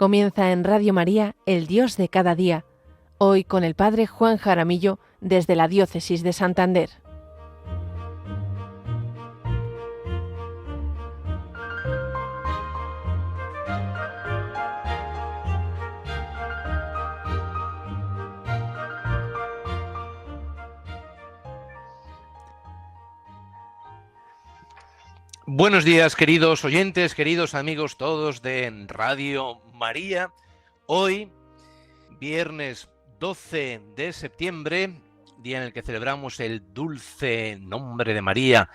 Comienza en Radio María, El Dios de cada día, hoy con el Padre Juan Jaramillo desde la Diócesis de Santander. Buenos días, queridos oyentes, queridos amigos todos de Radio María. Hoy, viernes 12 de septiembre, día en el que celebramos el dulce nombre de María.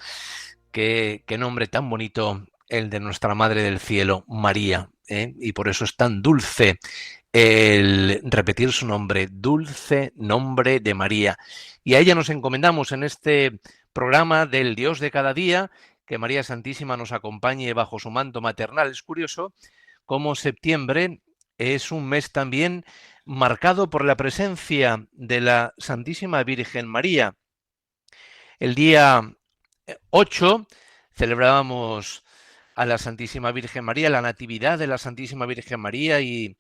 Qué nombre tan bonito el de nuestra Madre del Cielo, María, ¿eh? Y por eso es tan dulce el repetir su nombre, dulce nombre de María. Y a ella nos encomendamos en este programa del Dios de cada día, que María Santísima nos acompañe bajo su manto maternal. Es curioso cómo septiembre es un mes también marcado por la presencia de la Santísima Virgen María. El día 8 celebrábamos a la Santísima Virgen María, la Natividad de la Santísima Virgen María, y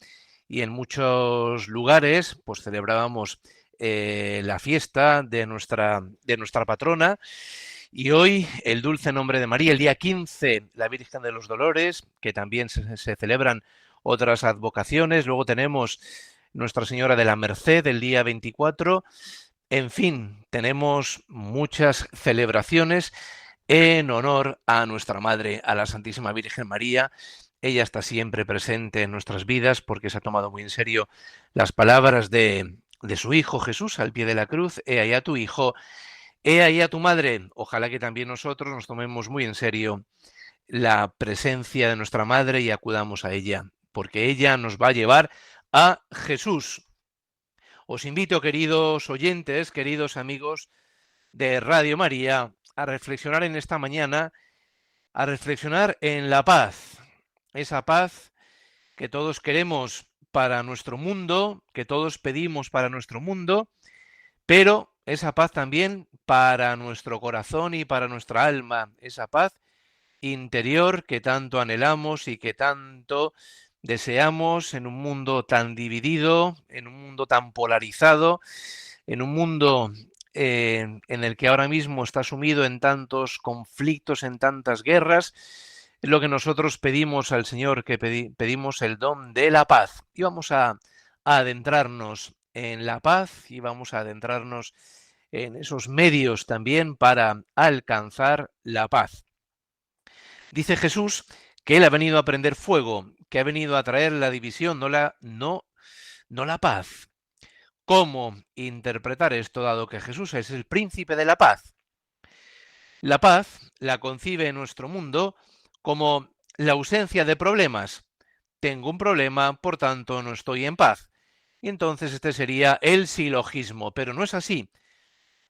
en muchos lugares pues celebrábamos la fiesta de nuestra patrona. Y hoy el dulce nombre de María, el día 15, la Virgen de los Dolores, que también se celebran otras advocaciones. Luego tenemos Nuestra Señora de la Merced, el día 24. En fin, tenemos muchas celebraciones en honor a nuestra Madre, a la Santísima Virgen María. Ella está siempre presente en nuestras vidas porque se ha tomado muy en serio las palabras de su Hijo Jesús al pie de la cruz: He ahí a tu Hijo, he ahí a tu Madre. Ojalá que también nosotros nos tomemos muy en serio la presencia de nuestra Madre y acudamos a ella, porque ella nos va a llevar a Jesús. Os invito, queridos oyentes, queridos amigos de Radio María, a reflexionar en esta mañana, a reflexionar en la paz, esa paz que todos queremos para nuestro mundo, que todos pedimos para nuestro mundo, pero esa paz también para nuestro corazón y para nuestra alma, esa paz interior que tanto anhelamos y que tanto deseamos en un mundo tan dividido, en un mundo tan polarizado, en un mundo en el que ahora mismo está sumido en tantos conflictos, en tantas guerras. Es lo que nosotros pedimos al Señor, que pedimos el don de la paz. Y vamos a adentrarnos en la paz y vamos a adentrarnos en esos medios también para alcanzar la paz. Dice Jesús que Él ha venido a prender fuego, que ha venido a traer la división, no la paz. ¿Cómo interpretar esto, dado que Jesús es el príncipe de la paz? La paz la concibe en nuestro mundo como la ausencia de problemas. Tengo un problema, por tanto no estoy en paz. Y entonces este sería el silogismo, pero no es así.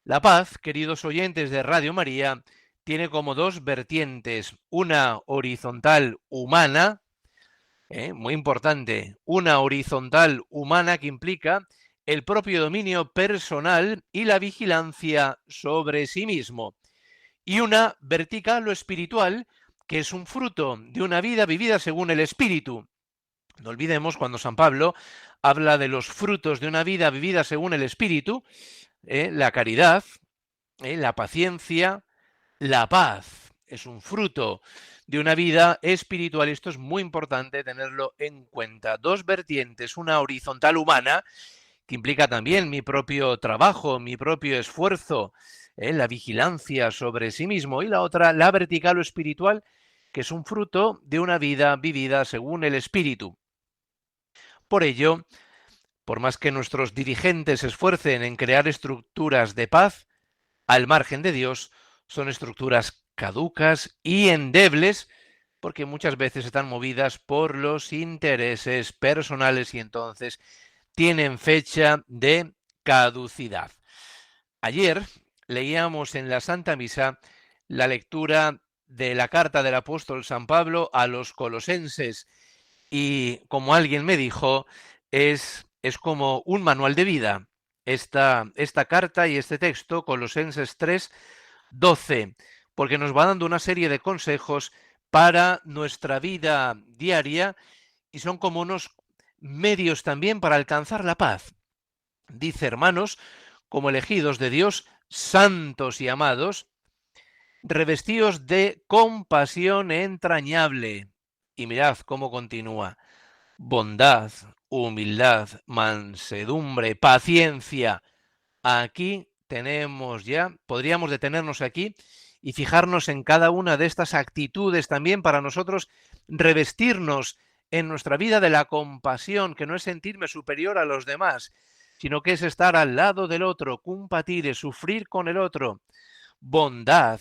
La paz, queridos oyentes de Radio María, tiene como dos vertientes: una horizontal humana, muy importante, una horizontal humana que implica el propio dominio personal y la vigilancia sobre sí mismo, y una vertical o espiritual, que es un fruto de una vida vivida según el Espíritu. No olvidemos cuando San Pablo habla de los frutos de una vida vivida según el Espíritu, la caridad, la paciencia, la paz. Es un fruto de una vida espiritual. Esto es muy importante tenerlo en cuenta. Dos vertientes: una horizontal humana, que implica también mi propio trabajo, mi propio esfuerzo, la vigilancia sobre sí mismo, y la otra, la vertical o espiritual, que es un fruto de una vida vivida según el Espíritu. Por ello, por más que nuestros dirigentes se esfuercen en crear estructuras de paz, al margen de Dios, son estructuras caducas y endebles, porque muchas veces están movidas por los intereses personales y entonces tienen fecha de caducidad. Ayer leíamos en la Santa Misa la lectura de la carta del apóstol San Pablo a los colosenses, y como alguien me dijo, es como un manual de vida esta carta y este texto, Colosenses 3:12, porque nos va dando una serie de consejos para nuestra vida diaria y son como unos medios también para alcanzar la paz. Dice, hermanos, como elegidos de Dios, santos y amados, revestidos de compasión entrañable. Y mirad cómo continúa. Bondad, humildad, mansedumbre, paciencia. Aquí tenemos ya, podríamos detenernos aquí y fijarnos en cada una de estas actitudes también para nosotros revestirnos en nuestra vida de la compasión, que no es sentirme superior a los demás, sino que es estar al lado del otro, compatire, sufrir con el otro. Bondad,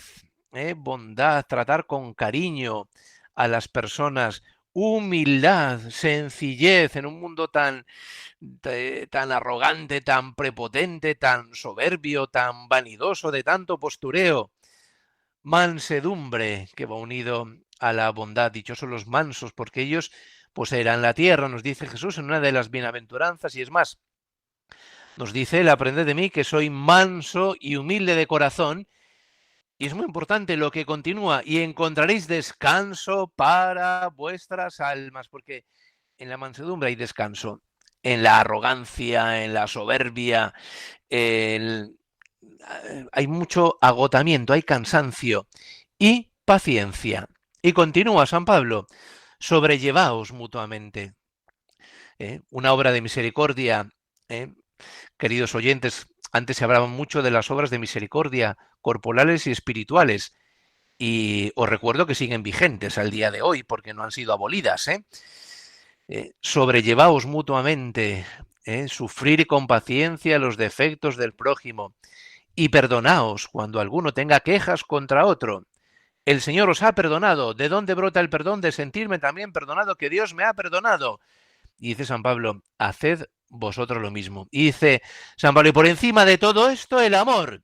bondad, tratar con cariño a las personas, humildad, sencillez en un mundo tan arrogante, tan prepotente, tan soberbio, tan vanidoso, de tanto postureo. Mansedumbre, que va unido a la bondad. Dichosos los mansos, porque ellos poseerán la tierra, nos dice Jesús en una de las bienaventuranzas, y es más, nos dice, el aprended de mí que soy manso y humilde de corazón. Y es muy importante lo que continúa, y encontraréis descanso para vuestras almas, porque en la mansedumbre hay descanso, en la arrogancia, en la soberbia, hay mucho agotamiento, hay cansancio y paciencia. Y continúa San Pablo, sobrellevaos mutuamente. Una obra de misericordia, queridos oyentes, antes se hablaba mucho de las obras de misericordia corporales y espirituales, y os recuerdo que siguen vigentes al día de hoy porque no han sido abolidas. Sobrellevaos mutuamente, sufrir con paciencia los defectos del prójimo y perdonaos cuando alguno tenga quejas contra otro. El Señor os ha perdonado. ¿De dónde brota el perdón? De sentirme también perdonado, que Dios me ha perdonado. Y dice San Pablo, haced vosotros lo mismo. Y dice San Pablo, y por encima de todo esto, el amor,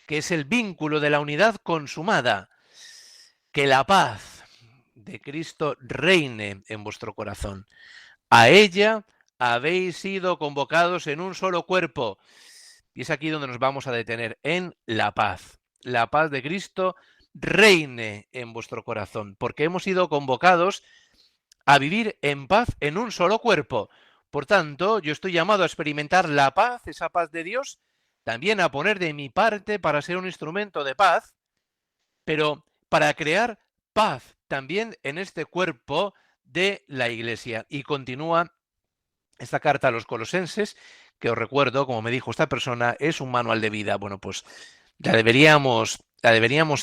que es el vínculo de la unidad consumada. Que la paz de Cristo reine en vuestro corazón. A ella habéis sido convocados en un solo cuerpo. Y es aquí donde nos vamos a detener, en la paz. La paz de Cristo reine en vuestro corazón, porque hemos sido convocados a vivir en paz en un solo cuerpo. Por tanto, yo estoy llamado a experimentar la paz, esa paz de Dios, también a poner de mi parte para ser un instrumento de paz, pero para crear paz también en este cuerpo de la Iglesia. Y continúa esta carta a los colosenses, que os recuerdo, como me dijo esta persona, es un manual de vida. Bueno, pues la deberíamos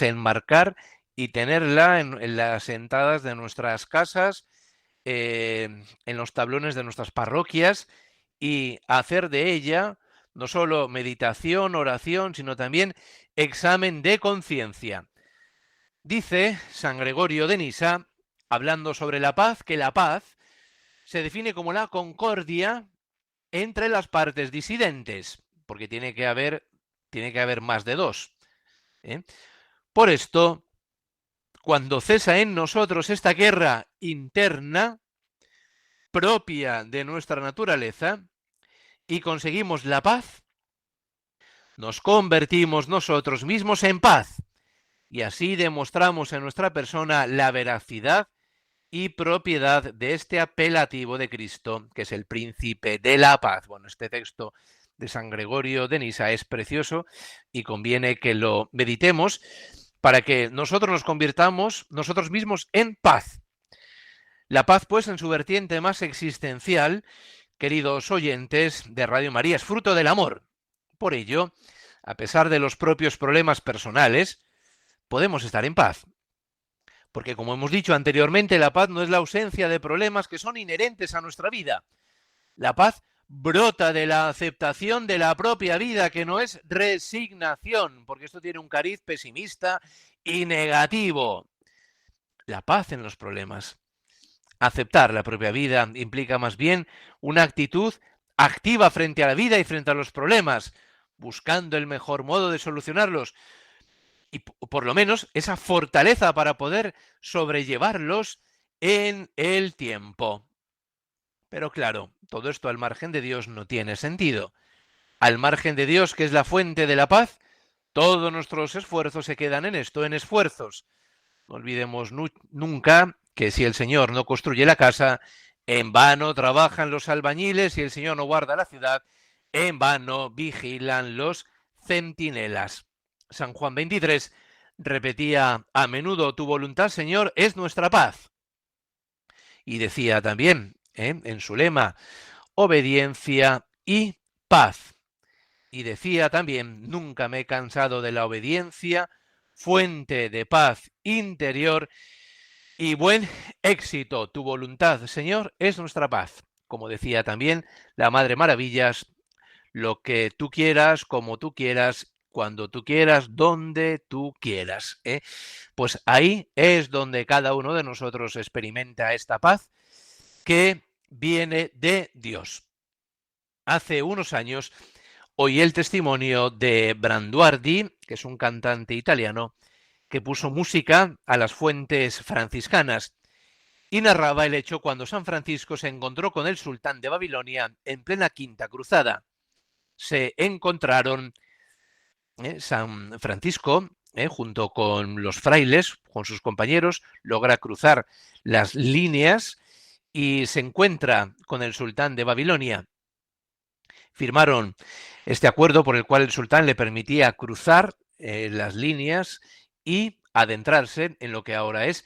enmarcar y tenerla en las entradas de nuestras casas, en los tablones de nuestras parroquias, y hacer de ella no solo meditación, oración, sino también examen de conciencia. Dice San Gregorio de Nisa, hablando sobre la paz, que la paz se define como la concordia entre las partes disidentes, porque tiene que haber más de dos. Por esto, cuando cesa en nosotros esta guerra interna propia de nuestra naturaleza y conseguimos la paz, nos convertimos nosotros mismos en paz y así demostramos en nuestra persona la veracidad y propiedad de este apelativo de Cristo, que es el príncipe de la paz. Bueno, este texto de San Gregorio de Nisa es precioso y conviene que lo meditemos para que nosotros nos convirtamos nosotros mismos en paz. La paz, pues, en su vertiente más existencial, queridos oyentes de Radio María, es fruto del amor. Por ello, a pesar de los propios problemas personales, podemos estar en paz. Porque, como hemos dicho anteriormente, la paz no es la ausencia de problemas que son inherentes a nuestra vida. La paz brota de la aceptación de la propia vida, que no es resignación, porque esto tiene un cariz pesimista y negativo. La paz en los problemas. Aceptar la propia vida implica más bien una actitud activa frente a la vida y frente a los problemas, buscando el mejor modo de solucionarlos. Y por lo menos esa fortaleza para poder sobrellevarlos en el tiempo. Pero claro, todo esto al margen de Dios no tiene sentido. Al margen de Dios, que es la fuente de la paz, todos nuestros esfuerzos se quedan en esto, en esfuerzos. No olvidemos nunca que si el Señor no construye la casa, En vano trabajan los albañiles y el Señor no guarda la ciudad. En vano vigilan los centinelas. San Juan 23 repetía a menudo: tu voluntad, Señor, es nuestra paz. Y decía también en su lema: obediencia y paz. Y decía también: nunca me he cansado de la obediencia, fuente de paz interior y buen éxito. Tu voluntad, Señor, es nuestra paz. Como decía también la Madre Maravillas: lo que tú quieras, como tú quieras, cuando tú quieras, donde tú quieras. Pues ahí es donde cada uno de nosotros experimenta esta paz que viene de Dios. Hace unos años oí el testimonio de Branduardi, que es un cantante italiano, que puso música a las fuentes franciscanas y narraba el hecho cuando San Francisco se encontró con el sultán de Babilonia en plena Quinta Cruzada. Se encontraron San Francisco, junto con los frailes, con sus compañeros, logra cruzar las líneas y se encuentra con el sultán de Babilonia. Firmaron este acuerdo por el cual el sultán le permitía cruzar las líneas y adentrarse en lo que ahora es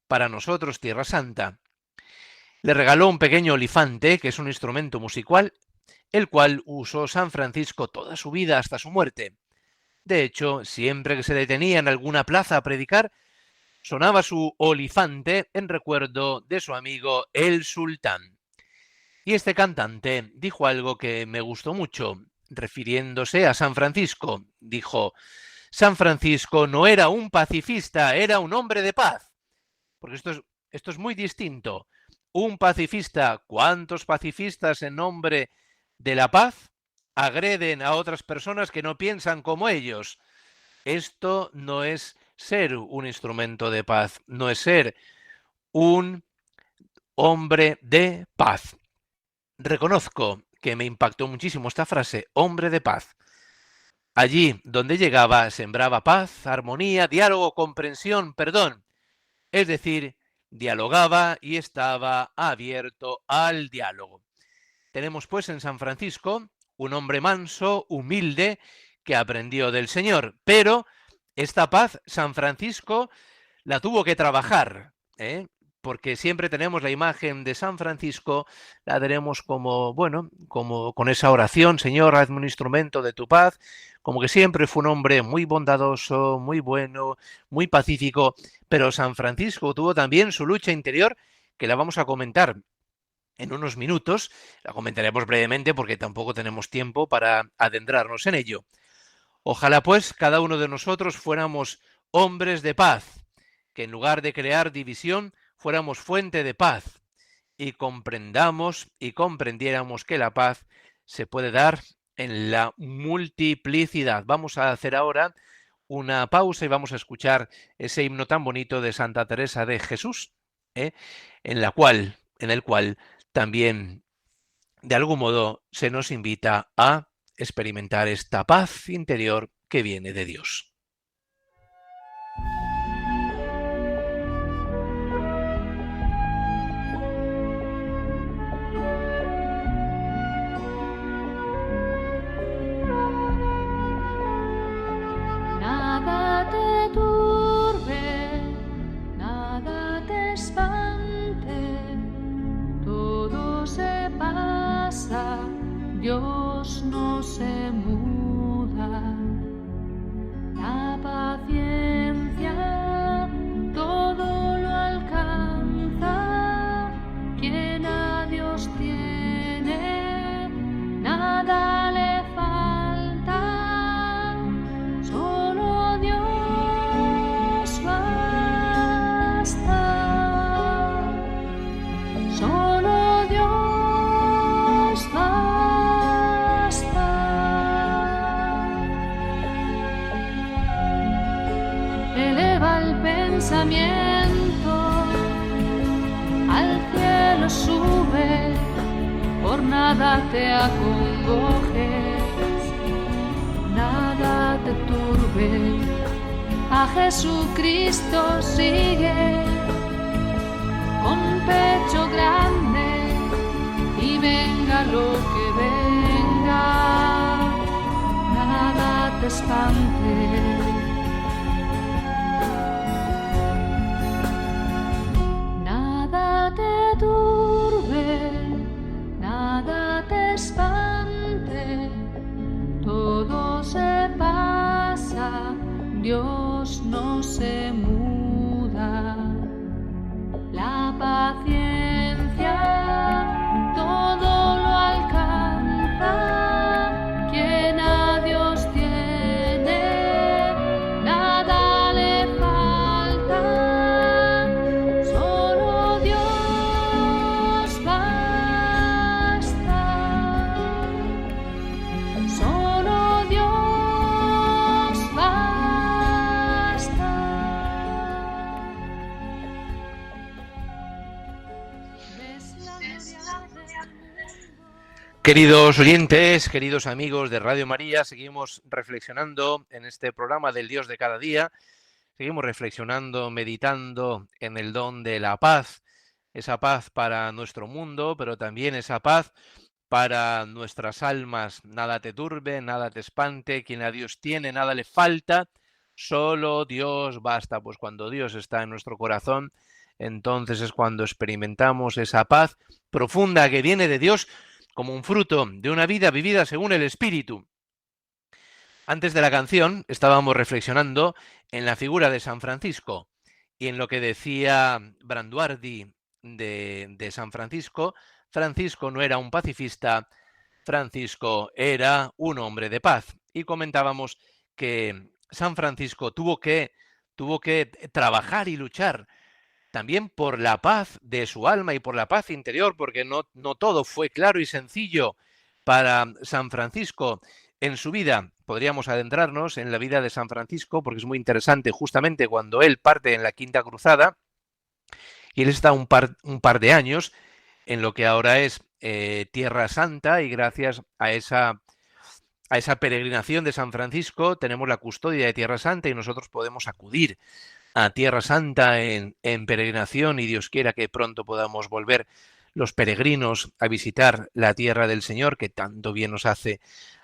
para nosotros Tierra Santa. Le regaló un pequeño olifante, que es un instrumento musical, el cual usó San Francisco toda su vida hasta su muerte. De hecho, siempre que se detenía en alguna plaza a predicar, sonaba su olifante en recuerdo de su amigo el sultán. Y este cantante dijo algo que me gustó mucho, refiriéndose a San Francisco. Dijo: San Francisco no era un pacifista, era un hombre de paz. Porque esto es muy distinto. Un pacifista, ¿cuántos pacifistas en nombre de la paz agreden a otras personas que no piensan como ellos? Esto no es ser un instrumento de paz, no es ser un hombre de paz. Reconozco que me impactó muchísimo esta frase, hombre de paz. Allí donde llegaba sembraba paz, armonía, diálogo, comprensión, perdón. Es decir, dialogaba y estaba abierto al diálogo. Tenemos pues en San Francisco un hombre manso, humilde, que aprendió del Señor. Pero esta paz San Francisco la tuvo que trabajar, porque siempre tenemos la imagen de San Francisco, la tenemos como con esa oración: Señor, hazme un instrumento de tu paz, como que siempre fue un hombre muy bondadoso, muy bueno, muy pacífico. Pero San Francisco tuvo también su lucha interior, que la vamos a comentar en unos minutos. La comentaremos brevemente porque tampoco tenemos tiempo para adentrarnos en ello. Ojalá pues cada uno de nosotros fuéramos hombres de paz, que en lugar de crear división fuéramos fuente de paz y comprendamos y comprendiéramos que la paz se puede dar en la multiplicidad. Vamos a hacer ahora una pausa y vamos a escuchar ese himno tan bonito de Santa Teresa de Jesús, en el cual también de algún modo se nos invita a experimentar esta paz interior que viene de Dios. Nada te turbe, nada te espante, todo se pasa, Dios no se muda. La paciencia todo lo alcanza, quien a Dios tiene, nada le falta, solo Dios basta, solo Dios basta. Eleva el pensamiento, al cielo sube, por nada te acongojes, nada te turbe, a Jesucristo sigue, con pecho grande, lo que venga, nada te espante. Nada te turbe, nada te espante, todo se pasa, Dios no se muda. La paciencia todo lo alcanza, quien a Dios tiene, nada le falta, solo Dios basta, solo Dios basta. Queridos oyentes, queridos amigos de Radio María, seguimos reflexionando en este programa del Dios de cada día, seguimos reflexionando, meditando en el don de la paz, esa paz para nuestro mundo, pero también esa paz para nuestras almas. Nada te turbe, nada te espante, quien a Dios tiene, nada le falta, solo Dios basta. Pues cuando Dios está en nuestro corazón, entonces es cuando experimentamos esa paz profunda que viene de Dios, como un fruto de una vida vivida según el Espíritu. Antes de la canción estábamos reflexionando en la figura de San Francisco y en lo que decía Branduardi de San Francisco. Francisco no era un pacifista, Francisco era un hombre de paz. Y comentábamos que San Francisco tuvo que trabajar y luchar también por la paz de su alma y por la paz interior, porque no todo fue claro y sencillo para San Francisco en su vida. Podríamos adentrarnos en la vida de San Francisco, porque es muy interesante justamente cuando él parte en la Quinta Cruzada, y él está un par de años en lo que ahora es Tierra Santa, y gracias a esa peregrinación de San Francisco tenemos la custodia de Tierra Santa y nosotros podemos acudir a Tierra Santa en peregrinación, y Dios quiera que pronto podamos volver los peregrinos a visitar la tierra del Señor, que tanto bien nos hace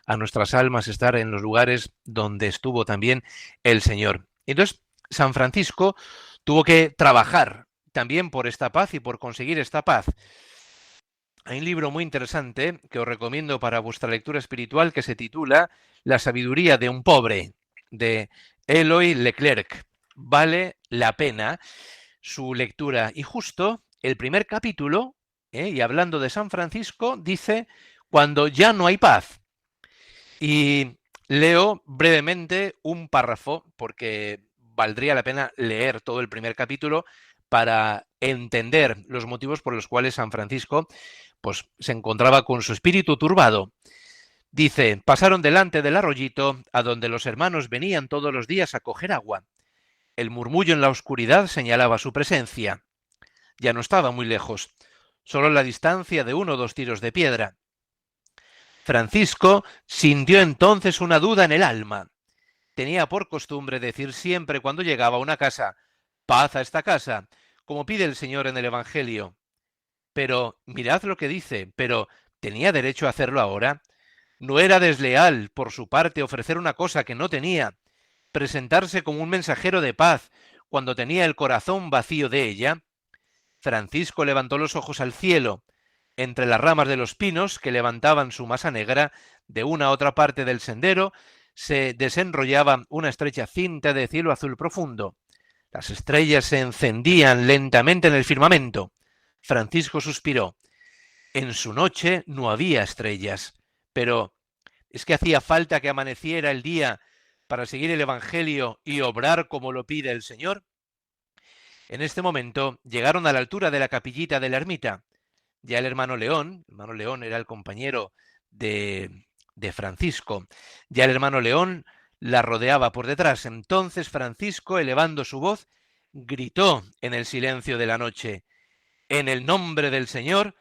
a nuestras almas estar en los lugares donde estuvo también el Señor. Entonces, San Francisco tuvo que trabajar también por esta paz y por conseguir esta paz. Hay un libro muy interesante que os recomiendo para vuestra lectura espiritual que se titula La sabiduría de un pobre, de Eloy Leclerc. Vale la pena su lectura. Y justo el primer capítulo, y hablando de San Francisco, dice cuando ya no hay paz. Y leo brevemente un párrafo, porque valdría la pena leer todo el primer capítulo para entender los motivos por los cuales San Francisco pues, se encontraba con su espíritu turbado. Dice, pasaron delante del arroyito a donde los hermanos venían todos los días a coger agua. El murmullo en la oscuridad señalaba su presencia. Ya no estaba muy lejos, solo la distancia de 1 o 2 tiros de piedra. Francisco sintió entonces una duda en el alma. Tenía por costumbre decir siempre cuando llegaba a una casa, paz a esta casa, como pide el Señor en el Evangelio. Pero, mirad lo que dice, pero ¿tenía derecho a hacerlo ahora? ¿No era desleal por su parte ofrecer una cosa que no tenía? ¿Presentarse como un mensajero de paz cuando tenía el corazón vacío de ella? Francisco levantó los ojos al cielo. Entre las ramas de los pinos que levantaban su masa negra, de una a otra parte del sendero, se desenrollaba una estrecha cinta de cielo azul profundo. Las estrellas se encendían lentamente en el firmamento. Francisco suspiró. En su noche no había estrellas, pero ¿es que hacía falta que amaneciera el día para seguir el Evangelio y obrar como lo pide el Señor? En este momento llegaron a la altura de la capillita de la ermita. Ya el hermano León era el compañero de Francisco, ya el hermano León la rodeaba por detrás. Entonces Francisco, elevando su voz, gritó en el silencio de la noche, en el nombre del Señor,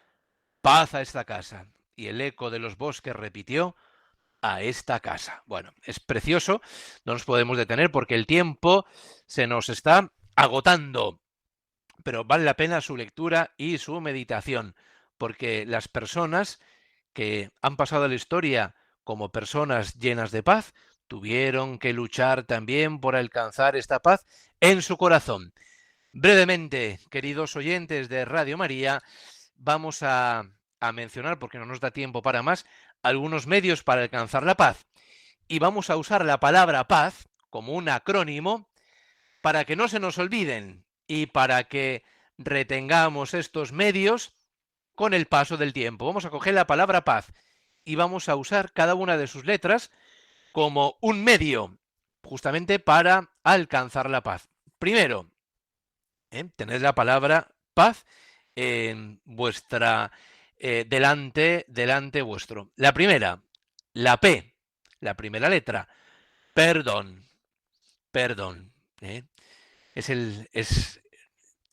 paz a esta casa. Y el eco de los bosques repitió, a esta casa. Bueno, es precioso, no nos podemos detener porque el tiempo se nos está agotando, pero vale la pena su lectura y su meditación, porque las personas que han pasado a la historia como personas llenas de paz, tuvieron que luchar también por alcanzar esta paz en su corazón. Brevemente, queridos oyentes de Radio María, vamos a mencionar, porque no nos da tiempo para más, algunos medios para alcanzar la paz. Y vamos a usar la palabra paz como un acrónimo para que no se nos olviden y para que retengamos estos medios con el paso del tiempo. Vamos a coger la palabra paz y vamos a usar cada una de sus letras como un medio justamente para alcanzar la paz. Primero, tened la palabra paz en vuestra delante vuestro. La primera, la P, la primera letra, perdón, perdón.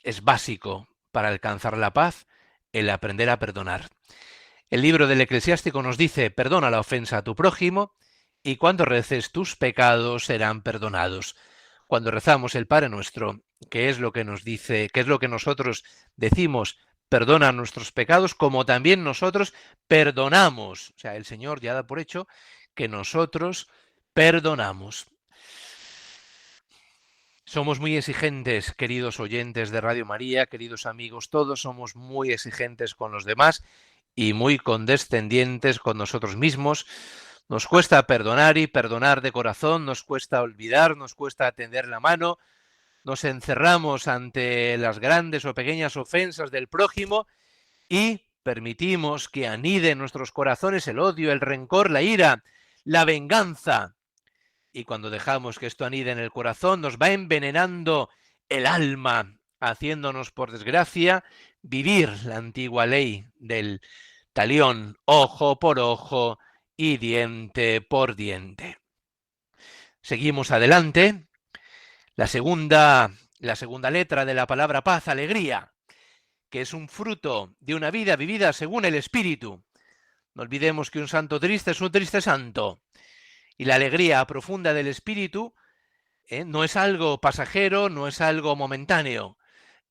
Es básico para alcanzar la paz el aprender a perdonar. El libro del Eclesiástico nos dice: perdona la ofensa a tu prójimo y cuando reces tus pecados serán perdonados. Cuando rezamos el Padre Nuestro, ¿qué es lo que nos dice? ¿Qué es lo que nosotros decimos? Perdona nuestros pecados como también nosotros perdonamos. O sea, el Señor ya da por hecho que nosotros perdonamos. Somos muy exigentes, queridos oyentes de Radio María, queridos amigos, todos somos muy exigentes con los demás y muy condescendientes con nosotros mismos. Nos cuesta perdonar y perdonar de corazón, nos cuesta olvidar, nos cuesta tender la mano, nos encerramos ante las grandes o pequeñas ofensas del prójimo y permitimos que anide en nuestros corazones el odio, el rencor, la ira, la venganza. Y cuando dejamos que esto anide en el corazón, nos va envenenando el alma, haciéndonos, por desgracia, vivir la antigua ley del talión, ojo por ojo y diente por diente. Seguimos adelante. La segunda letra de la palabra paz, alegría, que es un fruto de una vida vivida según el Espíritu. No olvidemos que un santo triste es un triste santo. Y la alegría profunda del Espíritu no es algo pasajero, no es algo momentáneo.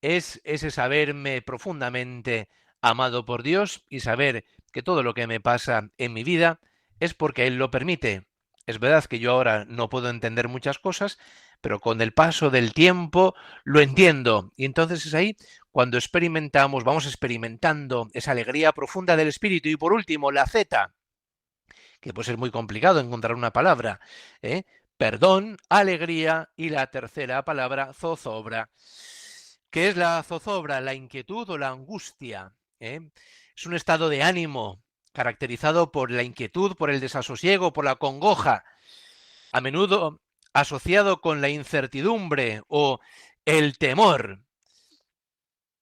Es ese saberme profundamente amado por Dios y saber que todo lo que me pasa en mi vida es porque Él lo permite. Es verdad que yo ahora no puedo entender muchas cosas, pero con el paso del tiempo lo entiendo. Y entonces es ahí cuando vamos experimentando esa alegría profunda del Espíritu. Y por último, la Z, que puede ser muy complicado encontrar una palabra, perdón, alegría y la tercera palabra, zozobra. ¿Qué es la zozobra? La inquietud o la angustia. Es un estado de ánimo caracterizado por la inquietud, por el desasosiego, por la congoja, a menudo asociado con la incertidumbre o el temor.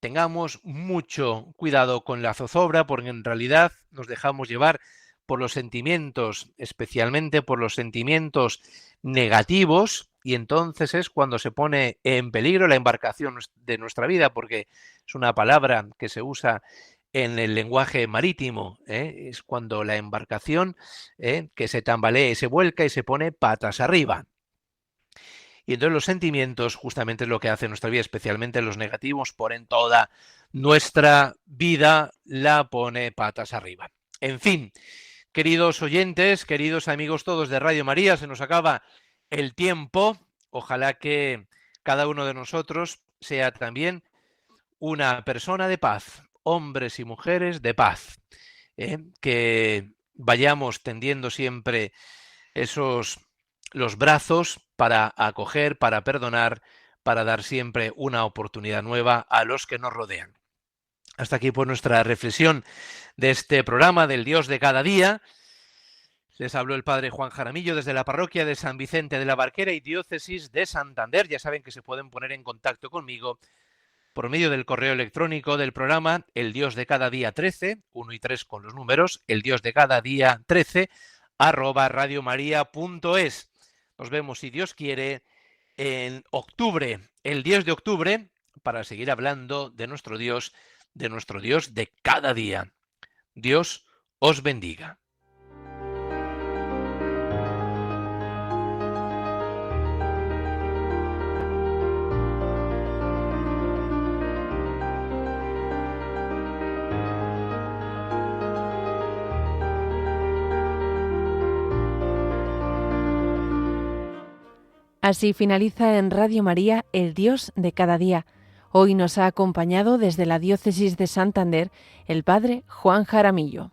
Tengamos mucho cuidado con la zozobra porque en realidad nos dejamos llevar por los sentimientos, especialmente por los sentimientos negativos, y entonces es cuando se pone en peligro la embarcación de nuestra vida, porque es una palabra que se usa en el lenguaje marítimo, es cuando la embarcación que se tambalea y se vuelca y se pone patas arriba. Y entonces los sentimientos justamente es lo que hace nuestra vida, especialmente los negativos, ponen toda nuestra vida, la pone patas arriba. En fin, queridos oyentes, queridos amigos todos de Radio María, se nos acaba el tiempo. Ojalá que cada uno de nosotros sea también una persona de paz, hombres y mujeres de paz, que vayamos tendiendo siempre los brazos para acoger, para perdonar, para dar siempre una oportunidad nueva a los que nos rodean. Hasta aquí pues nuestra reflexión de este programa del Dios de cada día. Les habló el padre Juan Jaramillo desde la parroquia de San Vicente de la Barquera y diócesis de Santander. Ya saben que se pueden poner en contacto conmigo por medio del correo electrónico del programa el Dios de cada día 13, 1 y 3 con los números, el Dios de cada día 13 @radiomaria.es. Nos vemos, si Dios quiere, en octubre, el 10 de octubre, para seguir hablando de nuestro Dios de cada día. Dios os bendiga. Así finaliza en Radio María El Dios de cada día. Hoy nos ha acompañado desde la Diócesis de Santander el Padre Juan Jaramillo.